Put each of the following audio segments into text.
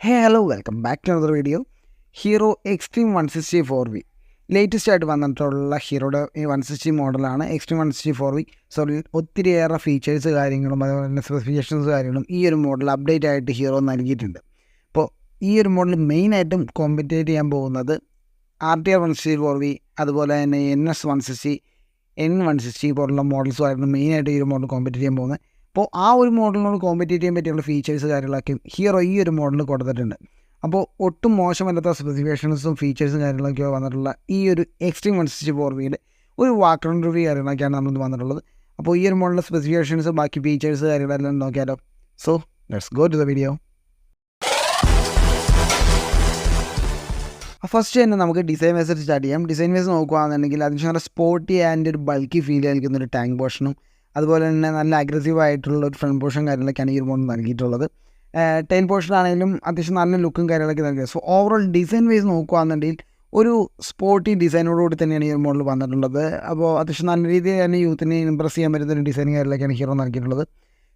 Hello welcome back to another video. Hero Xtreme 164V latest ആയിട്ട് വന്നിട്ടുള്ള ഹീറോയുടെ 160 മോഡലാണ് എക്സ്ട്രീം 164V. സോ ഒത്തിരിയേറെ ഫീച്ചേഴ്സ് കാര്യങ്ങളും അതുപോലെ തന്നെ സ്പെസിഫിക്കേഷൻസ് കാര്യങ്ങളും ഈ ഒരു മോഡൽ അപ്ഡേറ്റ് ആയിട്ട് ഹീറോ നൽകിയിട്ടുണ്ട്. അപ്പോൾ ഈ ഒരു മോഡൽ മെയിനായിട്ടും കോമ്പറ്റേറ്റ് ചെയ്യാൻ പോകുന്നത് RTR 164V അതുപോലെ തന്നെ NS 160 N160 പോലുള്ള മോഡൽസുമായിരുന്നു മെയിനായിട്ട് ഈ ഒരു മോഡൽ കോമ്പറ്റേറ്റ് ചെയ്യാൻ പോകുന്നത്. അപ്പോൾ ആ ഒരു മോഡലിനോട് കോമ്പറ്റേറ്റ് ചെയ്യാൻ പറ്റിയുള്ള ഫീച്ചേഴ്സ് കാര്യങ്ങളൊക്കെ ഹീറോ ഈ ഒരു മോഡലിൽ കൊടുത്തിട്ടുണ്ട്. അപ്പോൾ ഒട്ടും മോശമല്ലാത്ത സ്പെസിഫിക്കേഷൻസും ഫീച്ചേഴ്സും കാര്യങ്ങളൊക്കെ വന്നിട്ടുള്ള ഈ ഒരു എക്സ്ട്രീം 164Vയുടെ ഒരു വാക്ക് റൗണ്ട് റിവ്യൂ കാര്യങ്ങളൊക്കെയാണ് നമ്മൾ വന്നിട്ടുള്ളത്. അപ്പോൾ ഈ ഒരു മോഡലിൻ്റെ സ്പെസിഫിക്കേഷൻസ് ബാക്കി ഫീച്ചേഴ്സ് കാര്യങ്ങളെല്ലാം നോക്കിയാലോ. So let's go to the video. First തന്നെ നമുക്ക് ഡിസൈൻ വൈസ് സ്റ്റാർട്ട് ചെയ്യാം. ഡിസൈൻ വൈസ് നോക്കുകയാണെന്നുണ്ടെങ്കിൽ അതിന് നല്ല സ്പോർട്ടി ആൻഡ് ഒരു ബൾക്കി ഫീൽ നൽകുന്ന ഒരു ടാങ്ക് പോർഷനും അതുപോലെ തന്നെ നല്ല അഗ്രസീവ് ആയിട്ടുള്ള ഒരു ഫ്രണ്ട് പോർഷൻ കാര്യങ്ങളൊക്കെയാണ് ഈ ഒരു മോഡൽ നൽകിയിട്ടുള്ളത്. ടെയിൽ പോർഷൻ ആണെങ്കിലും അത്യാവശ്യം നല്ല ലുക്കും കാര്യങ്ങളൊക്കെ നൽകിയത്. സോ ഓവറോൾ ഡിസൈൻ വൈസ് നോക്കുകയാണെന്നുണ്ടെങ്കിൽ ഒരു സ്പോർട്ടി ഡിസൈനോടുകൂടി തന്നെയാണ് ഈ ഒരു മോഡൽ വന്നിട്ടുള്ളത്. അപ്പോൾ അത്യാവശ്യം നല്ല രീതിയിൽ തന്നെ യൂത്തിനെ ഇംപ്രസ് ചെയ്യാൻ പറ്റുന്ന ഒരു ഡിസൈൻ കാര്യങ്ങളൊക്കെയാണ് ഹീറോ നൽകിയിട്ടുള്ളത്.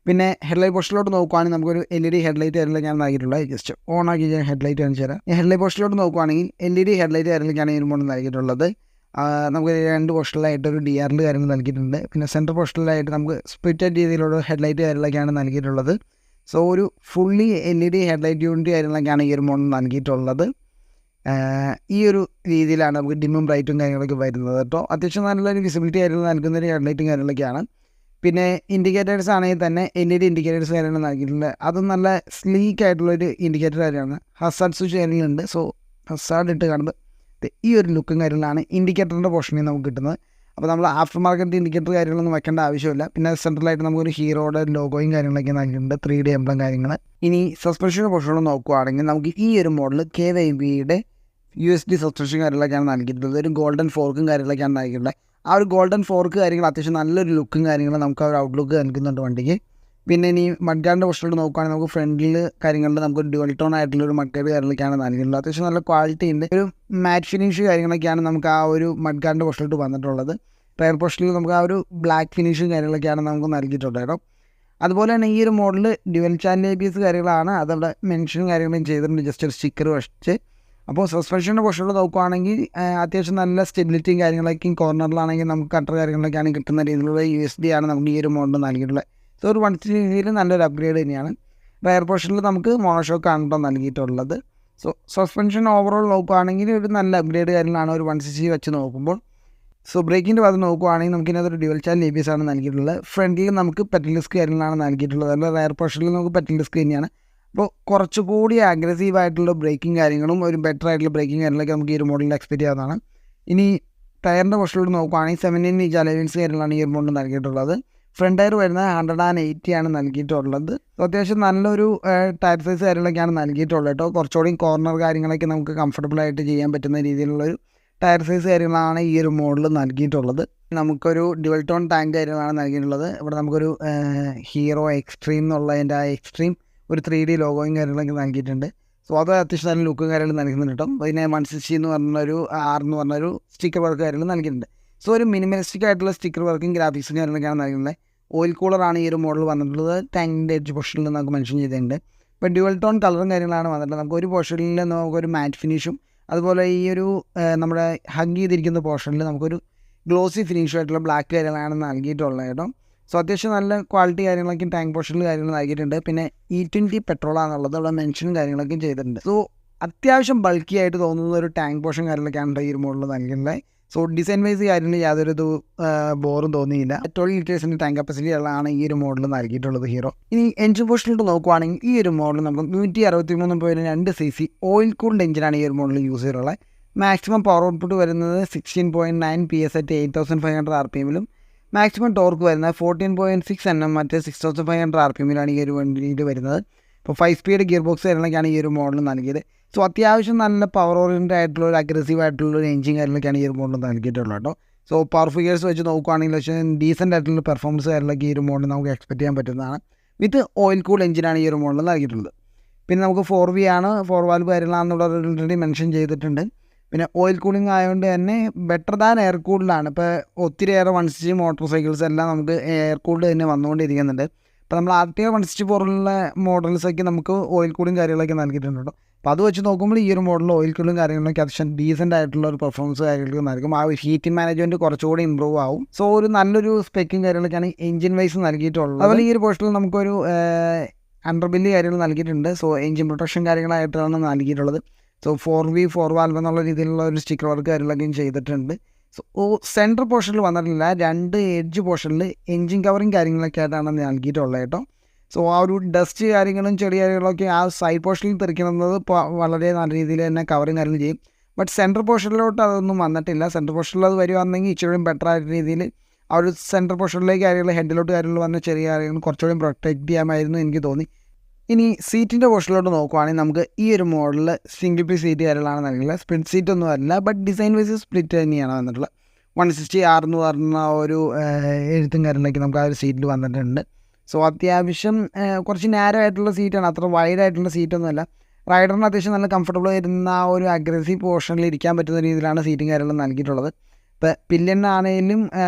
പിന്നെ ഹെഡ്ലൈറ്റ് പോർഷനിലോട്ട് നോക്കുകയാണെങ്കിൽ നമുക്കൊരു LED ഹെഡ്ലൈറ്റ് കാര്യങ്ങളൊക്കെയാണ് നൽകിയിട്ടുള്ളത്. ജസ്റ്റ് ഓൺ ആക്കി ഞാൻ ഹെഡ്ലൈറ്റ് കാണിച്ചു തരാം. ഹെഡ്ലൈറ്റ് പോർഷനിലോട്ട് നോക്കുകയാണെങ്കിൽ LED ഹെഡ്ലൈറ്റ് കാര്യങ്ങളൊക്കെയാണ് ഈ ഒരു മോഡൽ നൽകിയിട്ടുള്ളത്. നമുക്ക് രണ്ട് പോർഷനിലായിട്ട് ഒരു DRL കാര്യങ്ങൾ നൽകിയിട്ടുണ്ട്. പിന്നെ സെൻറ്റർ പോർഷനിലായിട്ട് നമുക്ക് സ്പ്ലിറ്റഡ് രീതിയിലുള്ള ഹെഡ്ലൈറ്റ് കാര്യങ്ങളൊക്കെയാണ് നൽകിയിട്ടുള്ളത്. സോ ഒരു ഫുള്ളി LED ഹെഡ്ലൈറ്റ് യൂണിറ്റ് കാര്യങ്ങളൊക്കെയാണ് ഈ ഒരു മോഡൽ നൽകിയിട്ടുള്ളത്. ഈ ഒരു രീതിയിലാണ് നമുക്ക് ഡിമ്മും ബ്രൈറ്റും കാര്യങ്ങളൊക്കെ വരുന്നത് കേട്ടോ. അത്യാവശ്യം നല്ലൊരു വിസിബിലിറ്റി കാര്യങ്ങൾ നൽകുന്ന ഒരു ഹെഡ്ലൈറ്റും കാര്യങ്ങളൊക്കെയാണ്. പിന്നെ ഇൻഡിക്കേറ്റേഴ്സ് ആണെങ്കിൽ തന്നെ LED ഇൻഡിക്കേറ്റേഴ്സ് കാര്യങ്ങൾ നൽകിയിട്ടുണ്ട്. അതും നല്ല സ്ലീക്ക് ആയിട്ടുള്ളൊരു ഇൻഡിക്കേറ്റർ കാര്യമാണ്. ഹസാർഡ് സ്വിച്ച് കാര്യങ്ങളുണ്ട്. സോ ഹസാർഡ് ഇട്ട് കാണുന്നത് ഈ ഒരു ലുക്കും കാര്യങ്ങളാണ് ഇൻഡിക്കേറ്ററിൻ്റെ പോർഷനിൽ നമുക്ക് കിട്ടുന്നത്. അപ്പോൾ നമ്മൾ ആഫ്റ്റർ മാർക്കറ്റ് ഇൻഡിക്കേറ്റർ കാര്യങ്ങളൊന്നും വെക്കേണ്ട ആവശ്യമില്ല. പിന്നെ സെൻട്രലായിട്ട് നമുക്കൊരു ഹീറോയുടെ ലോഗോയും കാര്യങ്ങളൊക്കെ നൽകിയിട്ടുണ്ട്, 3D എംബ്ലം കാര്യങ്ങൾ. ഇനി സസ്പെൻഷൻ്റെ പോർഷനിൽ നോക്കുകയാണെങ്കിൽ നമുക്ക് ഈ ഒരു മോഡൽ KYBയുടെ USD സസ്പെൻഷൻ കാര്യങ്ങളൊക്കെയാണ് നൽകിയിട്ടുള്ളത്. ഒരു ഗോൾഡൻ ഫോർക്കും കാര്യങ്ങളൊക്കെയാണ് നൽകിയിട്ടുള്ളത്. ആ ഒരു ഗോൾഡൻ ഫോർക്ക് കാര്യങ്ങൾ അത്യാവശ്യം നല്ലൊരു ലുക്കും കാര്യങ്ങളും നമുക്ക് ആ ഒരു ഔട്ട്ലുക്ക് നൽകുന്നുണ്ട് വണ്ടിക്ക്. പിന്നെ ഇനി മഡ്ഗാർഡിൻ്റെ പോർഷനിൽ നോക്കുകയാണെങ്കിൽ നമുക്ക് ഫ്രണ്ടിൽ കാര്യങ്ങളിൽ നമുക്ക് ഡ്യുവൽ ടോൺ ആയിട്ടുള്ള ഒരു മഡ്ഗാർഡ് കാര്യങ്ങളൊക്കെയാണ് നൽകിയിട്ടുള്ളത്. അത്യാവശ്യം നല്ല ക്വാളിറ്റി ഉണ്ട്. ഒരു മാറ്റ് ഫിനിഷ് കാര്യങ്ങളൊക്കെയാണ് നമുക്ക് ആ ഒരു മഡ്ഗാർഡിൻ്റെ പോർഷനിലോട്ട് വന്നിട്ടുള്ളത്. ടയർ പോർഷനിൽ നമുക്ക് ആ ഒരു ബ്ലാക്ക് ഫിനിഷും കാര്യങ്ങളൊക്കെയാണ് നമുക്ക് നൽകിയിട്ടുള്ളത് കേട്ടോ. അതുപോലെ തന്നെ ഈ ഒരു മോഡൽ ഡ്യുവൽ ചാനൽ ABS കാര്യങ്ങളാണ് അതവിടെ മെൻഷനും കാര്യങ്ങളും ചെയ്തിട്ടുണ്ട്, ജസ്റ്റ് ഒരു സ്റ്റിക്കർ വെച്ച്. അപ്പോൾ സസ്പെൻഷൻ്റെ പോർഷനിൽ നോക്കുകയാണെങ്കിൽ അത്യാവശ്യം നല്ല സ്റ്റെബിലിറ്റിയും കാര്യങ്ങളൊക്കെയും കോർണറിലാണെങ്കിൽ നമുക്ക് കട്ടർ കാര്യങ്ങളൊക്കെയാണ് കിട്ടുന്ന രീതിയിലുള്ള USD ആണ് നമുക്ക് ഈ ഒരു മോഡൽ നൽകിയിട്ടുള്ളത്. സോ ഒരു 160 നല്ലൊരു അപ്ഗ്രേഡ് തന്നെയാണ്. റയർ പോർഷനിൽ നമുക്ക് മോണോഷോക്കാണ് കേട്ടോ നൽകിയിട്ടുള്ളത്. സോ സസ്പെൻഷൻ ഓവറോൾ നോക്കുകയാണെങ്കിൽ ഒരു നല്ല അപ്ഗ്രേഡ് കാര്യങ്ങളാണ് ഒരു 160 വെച്ച് നോക്കുമ്പോൾ. സോ ബ്രേക്കിൻ്റെ ഭാഗത്ത് നോക്കുകയാണെങ്കിൽ നമുക്കിതിനകത്തൊരു ഡ്യുവൽ ചാനൽ ABS ആണ് നൽകിയിട്ടുള്ളത്. ഫ്രണ്ടിൽ നമുക്ക് പെറ്റൽ ഡിസ്ക് കാര്യങ്ങളാണ് നൽകിയിട്ടുള്ളത്. അല്ല റയർ പോർഷനിൽ നമുക്ക് പെറ്റൽ ഡിസ്ക് തന്നെയാണ്. അപ്പോൾ കുറച്ചുകൂടി അഗ്രസീവായിട്ടുള്ള ബ്രേക്കിംഗ് കാര്യങ്ങളും ഒരു ബെറ്റർ ആയിട്ടുള്ള ബ്രേക്കിംഗ് കാര്യങ്ങളൊക്കെ നമുക്ക് ഈ ഒരു മോഡലിൽ എക്സ്പെക്റ്റ് ചെയ്യാവുന്നതാണ്. ഇനി ടയറിൻ്റെ പോർഷനിലോട്ട് നോക്കുകയാണെങ്കിൽ 17 ഇഞ്ച് അലവൻസ് കാര്യങ്ങളാണ് ഈ ഒരു മോഡൽ നൽകിയിട്ടുള്ളത്. ഫ്രണ്ട് ടയർ വരുന്നത് 180 ആണ് നൽകിയിട്ടുള്ളത്. അത്യാവശ്യം നല്ലൊരു ടയർ സൈസ് കാര്യങ്ങളൊക്കെയാണ് നൽകിയിട്ടുള്ളത് കേട്ടോ. കുറച്ചുകൂടി കോർണർ കാര്യങ്ങളൊക്കെ നമുക്ക് കംഫർട്ടബിളായിട്ട് ചെയ്യാൻ പറ്റുന്ന രീതിയിലുള്ളൊരു ടയർ സൈസ് കാര്യങ്ങളാണ് ഈ ഒരു മോഡൽ നൽകിയിട്ടുള്ളത്. നമുക്കൊരു ഡ്യുവൽ ടോൺ ടാങ്ക് കാര്യങ്ങളാണ് നൽകിയിട്ടുള്ളത്. ഇവിടെ നമുക്കൊരു ഹീറോ എക്സ്ട്രീം എന്നുള്ളതിൻ്റെ ആ എക്സ്ട്രീം ഒരു 3D ലോഗോയും കാര്യങ്ങളൊക്കെ നൽകിയിട്ടുണ്ട്. സോ അത് അത്യാവശ്യം നല്ല ലുക്കും കാര്യങ്ങൾ നൽകുന്നുണ്ട് കേട്ടോ. പിന്നെ 160 എന്ന് പറഞ്ഞൊരു R എന്ന് പറഞ്ഞൊരു സ്റ്റിക്കർ വർക്ക് കാര്യങ്ങൾ നൽകിയിട്ടുണ്ട്. സോ ഒരു മിനിമലിസ്റ്റിക് ആയിട്ടുള്ള സ്റ്റിക്കർ വർക്കും ഗ്രാഫിക്സും കാര്യങ്ങളൊക്കെയാണ് നൽകുന്നത്. ഓയിൽ കൂളറാണ് ഈ ഒരു മോഡൽ വന്നിട്ടുള്ളത്. ടാങ്കിൻ്റെ എഡ്ജ് പോർഷനിൽ നമുക്ക് മെൻഷൻ ചെയ്തിട്ടുണ്ട്. ഇപ്പോൾ ഡ്യുവൽ ടോൺ കളറും കാര്യങ്ങളാണ് വന്നിട്ടുള്ളത്. നമുക്ക് ഒരു പോർഷനിൽ നമുക്കൊരു മാറ്റ് ഫിനിഷും അതുപോലെ ഈ ഒരു നമ്മുടെ ഹഗ് ചെയ്തിരിക്കുന്ന പോർഷനിൽ നമുക്കൊരു ഗ്ലോസി ഫിനിഷും ആയിട്ടുള്ള ബ്ലാക്ക് കാര്യങ്ങളാണ് നൽകിയിട്ടുള്ളത് കേട്ടോ. സോ അത്യാവശ്യം നല്ല ക്വാളിറ്റി കാര്യങ്ങളൊക്കെ ടാങ്ക് പോർഷനിൽ കാര്യങ്ങൾ നൽകിയിട്ടുണ്ട്. പിന്നെ E20 പെട്രോളാണുള്ളത്, അവിടെ മെൻഷനും കാര്യങ്ങളൊക്കെ ചെയ്തിട്ടുണ്ട്. സോ അത്യാവശ്യം ബൾക്കി ആയിട്ട് തോന്നുന്ന ഒരു ടാങ്ക് പോർഷൻ കാര്യങ്ങളൊക്കെയാണ് ഈ ഒരു മോഡൽ നൽകിയിട്ടുള്ളത്. സോ ഡിസൈൻ വൈസ് കാര്യങ്ങളിൽ യാതൊരു ബോറും തോന്നിയില്ല. 12 ലിറ്റേഴ്സിൻ്റെ ടാങ്ക് കപ്പാസിറ്റി ഉള്ളതാണ് ഈ ഒരു മോഡൽ നൽകിയിട്ടുള്ളത് ഹീറോ. ഇനി എഞ്ചിൻ പോർഷനിലോട്ട് നോക്കുകയാണെങ്കിൽ ഈ ഒരു മോഡൽ നമുക്ക് 163.2 cc ഓയിൽ കൂൾഡ് എഞ്ചിനാണ് ഈ ഒരു മോഡൽ യൂസ് ചെയ്തിട്ടുള്ളത്. മാക്സിമം പവർ ഔട്ട്പുട്ട് വരുന്നത് 16.9 PS at 8500 RPM maximum torque വരുന്നത് 14.6 Nm മറ്റേ 6500 RPM ഈ ഒരു വണ്ടിയിൽ വരുന്നത്. ഇപ്പോൾ 5 സ്പീഡ് ഗിയർ ബോക്സ് കാര്യങ്ങളൊക്കെയാണ് ഈ ഒരു മോഡൽ നൽകിയത്. സോ അത്യാവശ്യം നല്ല പവർ ഓറിയൻറ്റഡ് ആയിട്ടുള്ള ഒരു അഗ്രസീവ് ആയിട്ടുള്ള ഒരു എഞ്ചിൻ കാര്യങ്ങളൊക്കെയാണ് ഈ ഒരു മോഡൽ നൽകിയിട്ടുള്ളത് കേട്ടോ. സോ പവർ ഫിഗേഴ്സ് വെച്ച് നോക്കുകയാണെങ്കിൽ പക്ഷേ ഡീസൻ്റ് ആയിട്ടുള്ള പെർഫോമൻസ് കാര്യങ്ങളൊക്കെ ഈ ഒരു മോഡൽ നമുക്ക് എക്സ്പെക്റ്റ് ചെയ്യാൻ പറ്റുന്നതാണ്. വിത്ത് ഓയിൽ കൂൾ എഞ്ചിനാണ് ഈ ഒരു മോഡൽ നൽകിയിട്ടുള്ളത്. പിന്നെ നമുക്ക് 4V ആണ്, 4 വാൽവ് കാര്യങ്ങളാണെന്നുള്ളത് ഓൾറെഡി മെൻഷൻ ചെയ്തിട്ടുണ്ട്. പിന്നെ ഓയിൽ കൂളിംഗ് ആയതുകൊണ്ട് തന്നെ ബെറ്റർ ദാൻ എയർ കൂൾഡാണ്. ഇപ്പോൾ ഒത്തിരിയേറെ 160 മോട്ടോർ സൈക്കിൾസ് എല്ലാം നമുക്ക് എയർ കൂൾഡ് തന്നെ വന്നുകൊണ്ടിരിക്കുന്നുണ്ട്. അപ്പോൾ നമ്മൾ Artiga 164 മോഡൽസൊക്കെ നമുക്ക് ഓയിൽ കൂളിംഗ് കാര്യങ്ങളൊക്കെ നൽകിയിട്ടുണ്ട് കേട്ടോ. അപ്പോൾ അത് വെച്ച് നോക്കുമ്പോൾ ഈ ഒരു മോഡലിൽ ഓയിൽ കൂളിംഗ് കാര്യങ്ങളൊക്കെ അത്യാവശ്യം ഡീസൻ്റ് ആയിട്ടുള്ള ഒരു പെർഫോമൻസ് കാര്യങ്ങളൊക്കെ നൽകും. ആ ഒരു ഹീറ്റിംഗ് മാനേജ്മെൻറ്റ് കുറച്ചുകൂടി ഇമ്പ്രൂവ് ആവും. സോ ഒരു നല്ലൊരു സ്പെക്കും കാര്യങ്ങളൊക്കെയാണ് എഞ്ചിൻ വൈസ് നൽകിയിട്ടുള്ളത്. അതുപോലെ ഈ ഒരു പോസ്റ്റിൽ നമുക്കൊരു അണ്ടർബില്ല് കാര്യങ്ങൾ നൽകിയിട്ടുണ്ട്. സോ എഞ്ചിൻ പ്രൊട്ടക്ഷൻ കാര്യങ്ങളായിട്ടാണ് നൽകിയിട്ടുള്ളത്. സോ 4V 4 വാൽവ് എന്നുള്ള രീതിയിലുള്ള ഒരു സ്റ്റിക്കർ വർക്ക് കാര്യങ്ങളൊക്കെയും ചെയ്തിട്ടുണ്ട്. സോ സെൻട്രൽ പോർഷനിൽ വന്നിട്ടില്ല, 2 എഡ്ജ് പോർഷനിൽ എഞ്ചിൻ കവറിങ് കാര്യങ്ങളൊക്കെ ആയിട്ടാണ് നൽകിയിട്ടുള്ളത് കേട്ടോ. സോ ആ ഒരു ഡസ്റ്റ് കാര്യങ്ങളും ചെറിയ കാര്യങ്ങളൊക്കെ ആ സൈഡ് പോർഷനിൽ തെറിക്കുന്നത് വളരെ നല്ല രീതിയിൽ തന്നെ കവറിങ് കാര്യങ്ങൾ ചെയ്യും. ബട്ട് സെൻട്രൽ പോർഷനിലോട്ട് അതൊന്നും വന്നിട്ടില്ല. സെൻട്രൽ പോർഷനിൽ അത് വരുവാണെങ്കിൽ ഇച്ചിരി ബെറ്റർ ആയിട്ട് രീതിയിൽ ആ ഒരു സെൻട്രൽ പോർഷനിലേക്ക് കാര്യങ്ങൾ ഹെഡിലോട്ട് കാര്യങ്ങൾ വന്ന ചെറിയ കാര്യങ്ങൾ കുറച്ചുകൂടി പ്രൊട്ടക്റ്റ് ചെയ്യാമായിരുന്നു എനിക്ക് തോന്നി. ഇനി സീറ്റിൻ്റെ പോർഷനിലോട്ട് നോക്കുവാണെങ്കിൽ നമുക്ക് ഈ ഒരു മോഡലിൽ സിംഗിൾ പീസ് സീറ്റ് കാര്യങ്ങളാണ് നൽകിയിട്ടുള്ളത്. സ്പ്ലിറ്റ് സീറ്റ് ഒന്നും അല്ല, ബട്ട് ഡിസൈൻ വൈസ് സ്പ്ലിറ്റ് തന്നെയാണ് വന്നിട്ടുള്ളത്. 160R എന്ന് പറഞ്ഞ ഒരു എഴുത്തും കാര്യങ്ങളൊക്കെ നമുക്ക് ആ ഒരു സീറ്റിൽ വന്നിട്ടുണ്ട്. സോ അത്യാവശ്യം കുറച്ച് നാരോ ആയിട്ടുള്ള സീറ്റാണ്, അത്ര വൈഡ് ആയിട്ടുള്ള സീറ്റൊന്നുമല്ല. റൈഡറിന് അത്യാവശ്യം നല്ല കംഫർട്ടബിൾ വരുന്ന ആ ഒരു അഗ്രസീവ് പോർഷനിൽ ഇരിക്കാൻ പറ്റുന്ന രീതിയിലാണ് സീറ്റും കാര്യങ്ങളും നൽകിയിട്ടുള്ളത്. ഇപ്പോൾ പില്ലിനാണെങ്കിലും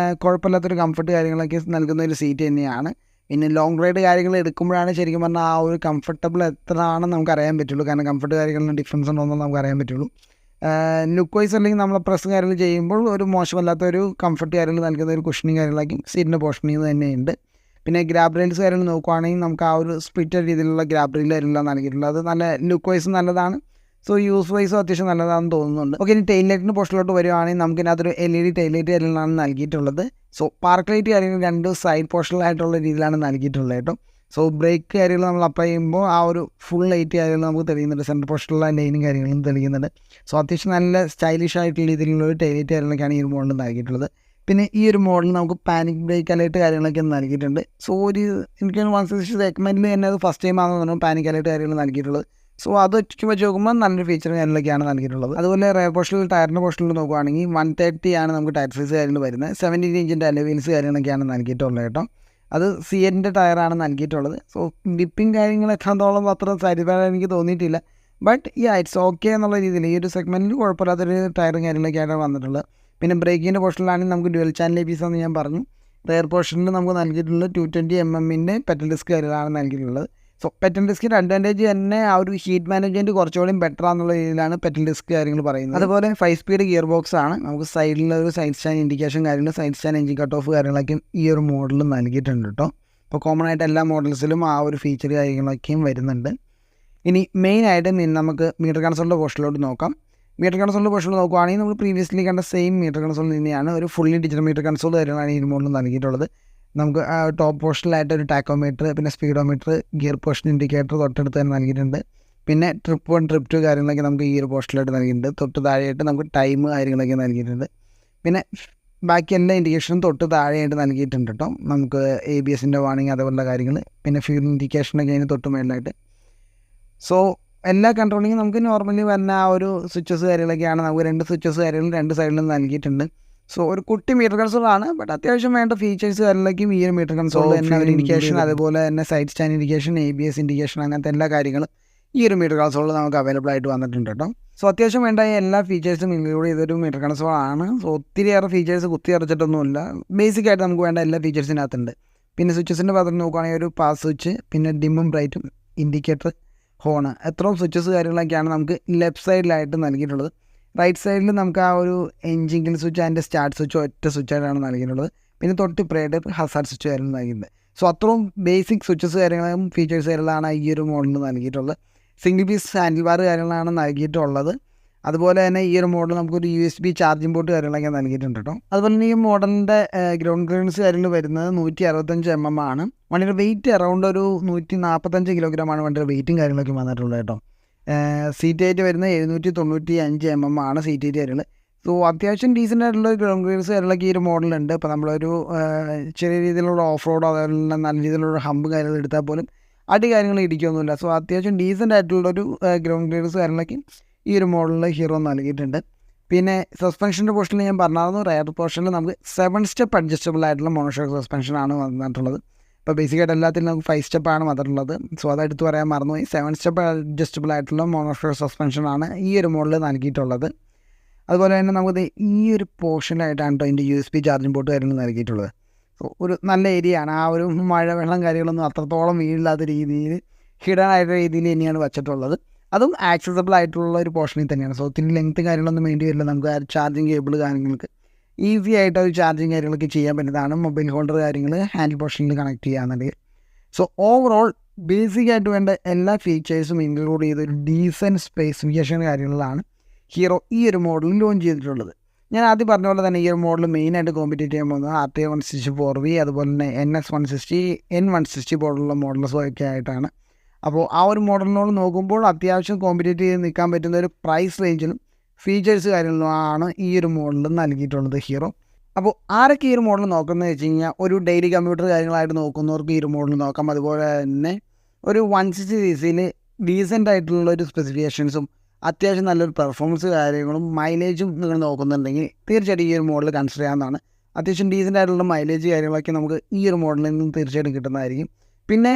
കുഴപ്പമില്ലാത്തൊരു കംഫർട്ട് കാര്യങ്ങളൊക്കെ നൽകുന്ന ഒരു സീറ്റ് തന്നെയാണ്. പിന്നെ ലോങ് റൈഡ് കാര്യങ്ങൾ എടുക്കുമ്പോഴാണ് ശരിക്കും പറഞ്ഞാൽ ആ ഒരു കംഫർട്ടബിൾ എത്ര ആണെന്ന് നമുക്ക് അറിയാൻ പറ്റുള്ളൂ. കാരണം കംഫർട്ട് കാര്യങ്ങളിൽ ഡിഫറൻസ് ഉണ്ടോയെന്ന് നമുക്ക് അറിയാൻ പറ്റുള്ളൂ. ലുക്ക് വൈസ് അല്ലെങ്കിൽ നമ്മൾ പ്രസ് കാര്യങ്ങൾ ചെയ്യുമ്പോൾ ഒരു മോശമല്ലാത്തൊരു കംഫർട്ട് കാര്യങ്ങൾ നൽകുന്ന ഒരു കുഷനിങ് കാര്യങ്ങളൊക്കെ സീറ്റിൻ്റെ പോർഷനിങ് തന്നെയുണ്ട്. പിന്നെ ഗ്രാബ് റെയിൽസ് കാര്യങ്ങൾ നോക്കുവാണെങ്കിൽ നമുക്ക് ആ ഒരു സ്പ്ലിറ്റഡ് രീതിയിലുള്ള ഗ്രാബ് റെയിൽ കാര്യങ്ങളാണ് നൽകിയിട്ടുള്ളത്. അത് നല്ല ലുക്ക് വൈസ് നല്ലതാണ്. സോ യൂസ് വൈസും അത്യാവശ്യം നല്ലതാണെന്ന് തോന്നുന്നുണ്ട്. ഓക്കെ, ഇനി ടെയിൽ ലൈറ്റിൻ്റെ പോർഷനിലോട്ട് വരുവാണെങ്കിൽ നമുക്കിതിനകത്തൊരു LED ടെയിൽ ലൈറ്റ് കാര്യങ്ങളാണ് നൽകിയിട്ടുള്ളത്. സോ പാർക്ക് ലൈറ്റ് കാര്യങ്ങൾ 2 സൈഡ് പോർഷനിലായിട്ടുള്ള രീതിയിലാണ് നൽകിയിട്ടുള്ളത് കേട്ടോ. സോ ബ്രേക്ക് കാര്യങ്ങൾ നമ്മൾ അപ്ലൈ ചെയ്യുമ്പോൾ ആ ഒരു ഫുൾ ലൈറ്റ് കാര്യങ്ങൾ നമുക്ക് തെളിയുന്നുണ്ട്. സെൻട്രൽ പോർഷനിലുള്ള ലൈനും കാര്യങ്ങളും തെളിയുന്നുണ്ട്. സോ അത്യാവശ്യം നല്ല സ്റ്റൈലിഷ് ആയിട്ടുള്ള രീതിയിലുള്ള ഒരു ടെയിൽ ലൈറ്റ് കാര്യങ്ങളൊക്കെയാണ് ഈ ഒരു മോഡലിൽ നൽകിയിട്ടുള്ളത്. പിന്നെ ഈ ഒരു മോഡലിൽ നമുക്ക് പാനിക് ബ്രേക്ക് അലേർട്ട് കാര്യങ്ങളൊക്കെ നൽകിയിട്ടുണ്ട്. സോ എനിക്ക് 160 സെഗ്മെൻറ്റിൽ തന്നെ അത് ഫസ്റ്റ് ടൈം ആണെന്ന് പറഞ്ഞു പാനിക് അലേർട്ട് കാര്യങ്ങൾ നൽകിയിട്ടുള്ളത്. സോ അത് വെച്ച് നോക്കുമ്പോൾ നല്ലൊരു ഫീച്ചർ കാര്യങ്ങളൊക്കെയാണ് നൽകിയിട്ടുള്ളത്. അതുപോലെ റെയർ പോർഷനിൽ ടയറിൻ്റെ പോർഷനിൽ നോക്കുവാണെങ്കിൽ 130 ആണ് നമുക്ക് ടയർ സൈസ് കാര്യങ്ങൾ വരുന്നത്. 17 ഇഞ്ചിൻ്റെ അലോവീൽസ് കാര്യങ്ങളൊക്കെയാണ് നൽകിയിട്ടുള്ളത് കേട്ടോ. അത് CNൻ്റെ ടയറാണ് നൽകിയിട്ടുള്ളത്. സോ ഡിപ്പിങ് കാര്യങ്ങളൊക്കെ എത്രത്തോളം അത്ര സാറ്റിസ്ഫൈഡ് എനിക്ക് തോന്നിയിട്ടില്ല. ബട്ട് ഇറ്റ്സ് ഓക്കെ എന്നുള്ള രീതിയിൽ ഈ ഒരു സെഗ്മെൻറ്റിൽ കുഴപ്പമില്ലാത്തൊരു ടയറും കാര്യങ്ങളൊക്കെയാണ് വന്നിട്ടുള്ളത്. പിന്നെ ബ്രേക്കിൻ്റെ പോർഷനിലാണെങ്കിൽ നമുക്ക് ഡ്യുവൽ ചാനൽ ABS എന്ന് ഞാൻ പറഞ്ഞു. റെയർ പോർഷനിൽ നമുക്ക് നൽകിയിട്ടുള്ളത് 220mm പെറ്റൽ ഡിസ്ക് കാര്യങ്ങളാണ് നൽകിയിട്ടുള്ളത്. സോ പെറ്റൽ ഡിസ്കിൻ്റെ അഡ്വാൻറ്റേജ് തന്നെ ആ ഒരു ഹീറ്റ് മാനേജ്മെൻറ്റ് കുറച്ചുകൂടി ബെറ്റർ ആണെന്നുള്ള രീതിയിലാണ് പെറ്റൽ ഡിസ്ക് കാര്യങ്ങൾ പറയുന്നത്. അതുപോലെ 5 സ്പീഡ് ഗിയർ ബോക്സ് ആണ്. നമുക്ക് സൈഡിലൊരു സൈഡ് സ്റ്റാൻഡ് ഇൻഡിക്കേഷൻ കാര്യങ്ങൾ, side stand engine cut off കാര്യങ്ങളൊക്കെ ഈ ഒരു മോഡലിൽ നൽകിയിട്ടുണ്ട് കേട്ടോ. അപ്പോൾ കോമൺ ആയിട്ട് എല്ലാ മോഡൽസിലും ആ ഒരു ഫീച്ചർ കാര്യങ്ങളൊക്കെയും വരുന്നുണ്ട്. ഇനി മെയിനായിട്ട് നമുക്ക് മീറ്റർ കൺസോളിൻ്റെ പോർഷനിലോട്ട് നോക്കാം. മീറ്റർ കൺസോളിൻ്റെ പോർഷനിൽ നോക്കുകയാണെങ്കിൽ നമ്മൾ പ്രീവിയസ്ലി കണ്ട സെയിം മീറ്റർ കൺസോളിൽ തന്നെയാണ് ഒരു ഫുള്ളി ഡിജിറ്റൽ മീറ്റർ കൺസോൾ കാര്യങ്ങളാണ് ഈ മോഡലിൽ നൽകിയിട്ടുള്ളത്. നമുക്ക് ടോപ്പ് പോർഷനിലായിട്ട് ഒരു ടാക്കോമീറ്റർ, പിന്നെ സ്പീഡോമീറ്റർ, ഗിയർ പോർഷൻ ഇൻഡിക്കേറ്റർ തൊട്ടടുത്ത് തന്നെ നൽകിയിട്ടുണ്ട്. പിന്നെ ട്രിപ്പ് 1 ട്രിപ്പ് 2 കാര്യങ്ങളൊക്കെ നമുക്ക് ഈ ഒരു പോർഷനിലായിട്ട് നൽകിയിട്ടുണ്ട്. തൊട്ട് താഴെയായിട്ട് നമുക്ക് ടൈം കാര്യങ്ങളൊക്കെ നൽകിയിട്ടുണ്ട്. പിന്നെ ബാക്കി എല്ലാ ഇൻഡിക്കേഷനും തൊട്ട് താഴെയായിട്ട് നൽകിയിട്ടുണ്ട് കേട്ടോ. നമുക്ക് ABSൻ്റെ വാണിംഗ് അതുപോലുള്ള കാര്യങ്ങൾ, പിന്നെ ഫ്യൂൽ ഇൻഡിക്കേഷനൊക്കെ അതിന് തൊട്ട് മേളിലായിട്ട്. സോ എല്ലാ കൺട്രോളിങ്ങും നമുക്ക് നോർമലി വരുന്ന ആ ഒരു സ്വിച്ചസ് കാര്യങ്ങളൊക്കെയാണ്. നമുക്ക് 2 സ്വിച്ചസ് കാര്യങ്ങൾ 2 സൈഡിലും നൽകിയിട്ടുണ്ട്. സോ ഒരു കുട്ടി മീറ്റർ കൺസോളാണ്, ബട്ട് അത്യാവശ്യം വേണ്ട ഫീച്ചേഴ്സ് കാര്യങ്ങളൊക്കെ ഈ ഒരു മീറ്റർ കൺസോളിൽ തന്നെ ഒരു ഇൻഡിക്കേഷൻ, അതുപോലെ തന്നെ side stand indication, ABS indication, അങ്ങനത്തെ എല്ലാ കാര്യങ്ങളും ഈ ഒരു മീറ്റർ കൺസോളിൽ നമുക്ക് അവൈലബിൾ ആയിട്ട് വന്നിട്ടുണ്ട് കേട്ടോ. സോ അത്യാവശ്യം വേണ്ട എല്ലാ ഫീച്ചേഴ്സും ഇൻക്ലൂഡ് ചെയ്തൊരു മീറ്റർ കൺസോളാണ്. സോ ഒത്തിരിയേറെ ഫീച്ചേഴ്സ് കുത്തി അടച്ചിട്ടൊന്നുമില്ല. ബേസിക് ആയിട്ട് നമുക്ക് വേണ്ട എല്ലാ ഫീച്ചേഴ്സിനകത്തുണ്ട്. പിന്നെ സ്വിച്ചസിൻ്റെ ഭാഗത്ത് നോക്കുകയാണെങ്കിൽ ഒരു പാസ് സ്വിച്ച്, പിന്നെ ഡിമ്മും ബ്രൈറ്റും, ഇൻഡിക്കേറ്റർ, ഹോണ്, എത്രയും സ്വിച്ചസ് കാര്യങ്ങളൊക്കെയാണ് നമുക്ക് ലെഫ്റ്റ് സൈഡിലായിട്ട് നൽകിയിട്ടുള്ളത്. റൈറ്റ് സൈഡിൽ നമുക്ക് ആ ഒരു എൻജിൻ കിൽ സ്വിച്ച്, അതിൻ്റെ സ്റ്റാർട്ട് സ്വിച്ച് ഒറ്റ സ്വിച്ചായിട്ടാണ് നൽകിയിട്ടുള്ളത്. പിന്നെ തൊട്ട് പ്രേഡ് ഹസാർഡ് സ്വിച്ച് കാര്യങ്ങൾ നൽകിയിട്ടുണ്ട്. സോ അത്രയും ബേസിക് സ്വിച്ചസ് കാര്യങ്ങളും ഫീച്ചേഴ്സ് കാര്യങ്ങളാണ് ഈ ഒരു മോഡലിൽ നൽകിയിട്ടുള്ളത്. സിംഗിൾ പീസ് ഹാൻഡിൽ ബാർ കാര്യങ്ങളാണ് നൽകിയിട്ടുള്ളത്. അതുപോലെ തന്നെ ഈ ഒരു മോഡൽ നമുക്കൊരു USB ചാർജിംഗ് പോർട്ട് കാര്യങ്ങളൊക്കെ നൽകിയിട്ടുണ്ട് കേട്ടോ. അതുപോലെ തന്നെ ഈ മോഡലിൻ്റെ ഗ്രൗണ്ട് ക്ലിയറൻസ് കാര്യങ്ങൾ വരുന്നത് 165mm ആണ്. വണ്ടിയുടെ വെയിറ്റ് അറൗണ്ട് ഒരു 145 കിലോഗ്രാമാണ് വണ്ടിയുടെ വെയിറ്റും കാര്യങ്ങളൊക്കെ വന്നിട്ടുള്ളത് കേട്ടോ. സീറ്റ് ഹൈറ്റ് വരുന്നത് 795mm ആണ് സീറ്റ് ഹൈറ്റ് കാര്യങ്ങൾ. സോ അത്യാവശ്യം ഡീസൻ്റ് ആയിട്ടുള്ള ഗ്രൗണ്ട് ക്ലിയറൻസ് കാര്യങ്ങളൊക്കെ ഈ ഒരു മോഡലുണ്ട്. ഇപ്പോൾ നമ്മളൊരു ചെറിയ രീതിയിലുള്ള ഓഫ് റോഡോ അതുപോലെ നല്ല രീതിയിലുള്ള ഹമ്പ് കാര്യങ്ങൾ എടുത്താൽ പോലും അടി കാര്യങ്ങൾ ഇടിക്കുകയൊന്നുമില്ല. സോ അത്യാവശ്യം ഡീസൻ്റ് ആയിട്ടുള്ളൊരു ഗ്രൗണ്ട് ക്ലിയറൻസ് കാര്യങ്ങളൊക്കെ ഈ ഒരു മോഡലിൽ ഹീറോ നൽകിയിട്ടുണ്ട്. പിന്നെ സസ്പെൻഷൻ്റെ പോർഷനിൽ ഞാൻ പറഞ്ഞായിരുന്നു, റയർ പോർഷനിൽ നമുക്ക് 7 സ്റ്റെപ്പ് അഡ്ജസ്റ്റബിൾ ആയിട്ടുള്ള മോണോഷോക്ക് സസ്പെൻഷനാണ് വന്നിട്ടുള്ളത്. ഇപ്പോൾ ബേസിക്കായിട്ട് എല്ലാത്തിലും നമുക്ക് 5 സ്റ്റെപ്പാണ് വന്നിട്ടുള്ളത്. സോ അതെടുത്ത് പറയാൻ മറന്നുപോയി. 7 സ്റ്റെപ്പ് അഡ്ജസ്റ്റബിൾ ആയിട്ടുള്ള മോണോഷോക്ക് സസ്പെൻഷനാണ് ഈ ഒരു മോഡലിൽ നൽകിയിട്ടുള്ളത്. അതുപോലെ തന്നെ നമുക്ക് ഈ ഒരു പോർഷനിലായിട്ടാണ് കേട്ടോ ഇതിൻ്റെ USB ചാർജിംഗ് പോർട്ട് കാര്യങ്ങൾ നൽകിയിട്ടുള്ളത്. ഒരു നല്ല ഏരിയ ആണ്. ആ ഒരു മഴ വെള്ളം കാര്യങ്ങളൊന്നും അത്രത്തോളം വീഴില്ലാത്ത രീതിയിൽ ഹിഡൻ ആയിട്ടുള്ള രീതിയിൽ തന്നെയാണ് വെച്ചിട്ടുള്ളത്. അതും ആക്സസബിൾ ആയിട്ടുള്ള ഒരു പോർഷനിൽ തന്നെയാണ്. സോ ഒത്തിരി ലെങ്ത്ത് കാര്യങ്ങളൊന്നും വേണ്ടി വരില്ല. നമുക്ക് ചാർജിങ് കേബിൾ കാര്യങ്ങൾക്ക് ഈസി ആയിട്ട് ഒരു ചാർജിങ് കാര്യങ്ങളൊക്കെ ചെയ്യാൻ പറ്റുന്നതാണ്. മൊബൈൽ ഹോൾഡർ കാര്യങ്ങൾ ഹാൻഡിൽ പോർഷനിൽ കണക്ട് ചെയ്യാന്നുണ്ടെങ്കിൽ. സോ ഓവറോൾ ബേസിക് ആയിട്ട് വേണ്ട എല്ലാ ഫീച്ചേഴ്സും ഇൻക്ലൂഡ് ചെയ്തൊരു ഡീസൻറ്റ് സ്പെസിഫിക്കേഷൻ കാര്യങ്ങളിലാണ് ഹീറോ ഈ ഒരു മോഡൽ ലോഞ്ച് ചെയ്തിട്ടുള്ളത്. ഞാൻ ആദ്യം പറഞ്ഞ പോലെ തന്നെ ഈ ഒരു മോഡൽ മെയിനായിട്ട് കോമ്പറ്റീറ്റ് ചെയ്യാൻ പോകുന്നത് RTX 164V അതുപോലെ തന്നെ NX 160 N160 പോലുള്ള മോഡൽസൊക്കെ ആയിട്ടാണ്. അപ്പോൾ ആ ഒരു മോഡലിനോട് നോക്കുമ്പോൾ അത്യാവശ്യം കോമ്പറ്റീറ്റ് ചെയ്ത് നിൽക്കാൻ പറ്റുന്ന ഒരു പ്രൈസ് റേഞ്ചിലും ഫീച്ചേഴ്സ് കാര്യങ്ങളുമാണ് ഈ ഒരു മോഡലിൽ നൽകിയിട്ടുള്ളത് ഹീറോ. അപ്പോൾ ആരൊക്കെ ഈ ഒരു മോഡൽ നോക്കുന്നത് വെച്ച് കഴിഞ്ഞാൽ ഒരു ഡെയിലി കമ്പ്യൂട്ടർ കാര്യങ്ങളായിട്ട് നോക്കുന്നവർക്ക് ഈ ഒരു മോഡൽ നോക്കാം. അതുപോലെ തന്നെ ഒരു 160cc ഡീസൻ്റ് ആയിട്ടുള്ള ഒരു സ്പെസിഫിക്കേഷൻസും അത്യാവശ്യം നല്ലൊരു പെർഫോമൻസ് കാര്യങ്ങളും മൈലേജും നിങ്ങൾ നോക്കുന്നുണ്ടെങ്കിൽ തീർച്ചയായിട്ടും ഈ ഒരു മോഡൽ കൺസിഡർ ചെയ്യാവുന്നതാണ്. അത്യാവശ്യം ഡീസൻ്റ് ആയിട്ടുള്ള മൈലേജ് കാര്യങ്ങളൊക്കെ നമുക്ക് ഈ ഒരു മോഡലിൽ നിന്നും തീർച്ചയായിട്ടും കിട്ടുന്നതായിരിക്കും. പിന്നെ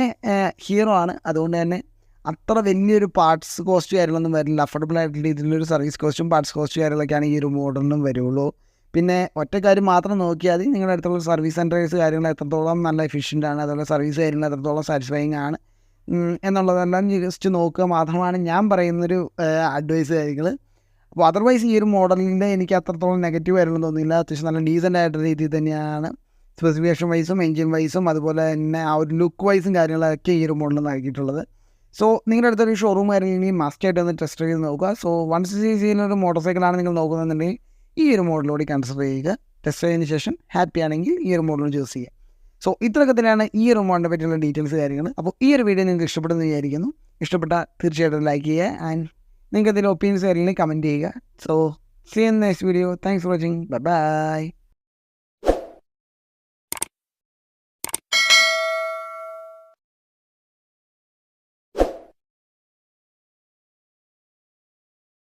ഹീറോ ആണ്, അതുകൊണ്ട് തന്നെ അത്ര വലിയൊരു പാർട്സ് കോസ്റ്റ് കാര്യങ്ങളൊന്നും വരില്ല. അഫോർഡബിൾ ആയിട്ടുള്ള രീതിയിലൊരു സർവീസ് കോസ്റ്റും പാർട്സ് കോസ്റ്റ് കാര്യങ്ങളൊക്കെയാണ് ഈ ഒരു മോഡലിനും വരുള്ളൂ. പിന്നെ ഒറ്റ കാര്യം മാത്രം നോക്കിയാൽ മതി, നിങ്ങളുടെ അടുത്തുള്ള സർവീസ് സെൻറ്റേഴ്സ് കാര്യങ്ങൾ എത്രത്തോളം നല്ല എഫിഷ്യൻ്റ് ആണ്, അതുപോലെ സർവീസ് കാര്യങ്ങൾ എത്രത്തോളം സാറ്റിസ്ഫൈങ് ആണ് എന്നുള്ളതെല്ലാം ജസ്റ്റ് നോക്കുക മാത്രമാണ് ഞാൻ പറയുന്നൊരു അഡ്വൈസ് കാര്യങ്ങൾ. അപ്പോൾ അതർവൈസ് ഈ ഒരു മോഡലിൻ്റെ എനിക്ക് അത്രത്തോളം നെഗറ്റീവ് കാര്യങ്ങളൊന്നും തോന്നിയില്ല. അത്യാവശ്യം നല്ല ഡീസൻ്റ് ആയിട്ടുള്ള രീതിയിൽ തന്നെയാണ് സ്പെസിഫിക്കേഷൻ വൈസും എൻജിൻ വൈസും അതുപോലെ തന്നെ ആ ഒരു ലുക്ക് വൈസും കാര്യങ്ങളൊക്കെ ഈ ഒരു മോഡലിൽ നൽകിയിട്ടുള്ളത്. സോ നിങ്ങളുടെ അടുത്തൊരു ഷോറൂം കാര്യങ്ങൾ മസ്റ്റായിട്ട് ഒന്ന് ടെസ്റ്റ് ചെയ്ത് നോക്കുക. സോ 160cc ഒരു മോട്ടോർ സൈക്കിളാണ് നിങ്ങൾ നോക്കുന്നുണ്ടെങ്കിൽ ഈ ഒരു മോഡലോട് കൺസിഡർ ചെയ്യുക. ടെസ്റ്റ് ചെയ്തതിന് ശേഷം ഹാപ്പി ആണെങ്കിൽ ഈ ഒരു മോഡൽ ചൂസ് ചെയ്യുക. സോ ഇത്രയൊക്കെ തന്നെയാണ് ഈ ഒരു മോഡലിനെ പറ്റിയുള്ള ഡീറ്റെയിൽസ് കാര്യങ്ങൾ. അപ്പോൾ ഈ ഒരു വീഡിയോ നിങ്ങൾക്ക് ഇഷ്ടപ്പെടുമെന്ന് വിചാരിക്കുന്നു. ഇഷ്ടപ്പെട്ടാൽ തീർച്ചയായിട്ടും ലൈക്ക് ചെയ്യുക ആൻഡ് നിങ്ങൾക്ക് എന്തെങ്കിലും ഒപ്പീനിയൻസ് കാര്യങ്ങൾ കമൻറ്റ് ചെയ്യുക. So see in next video. Thanks for watching. By.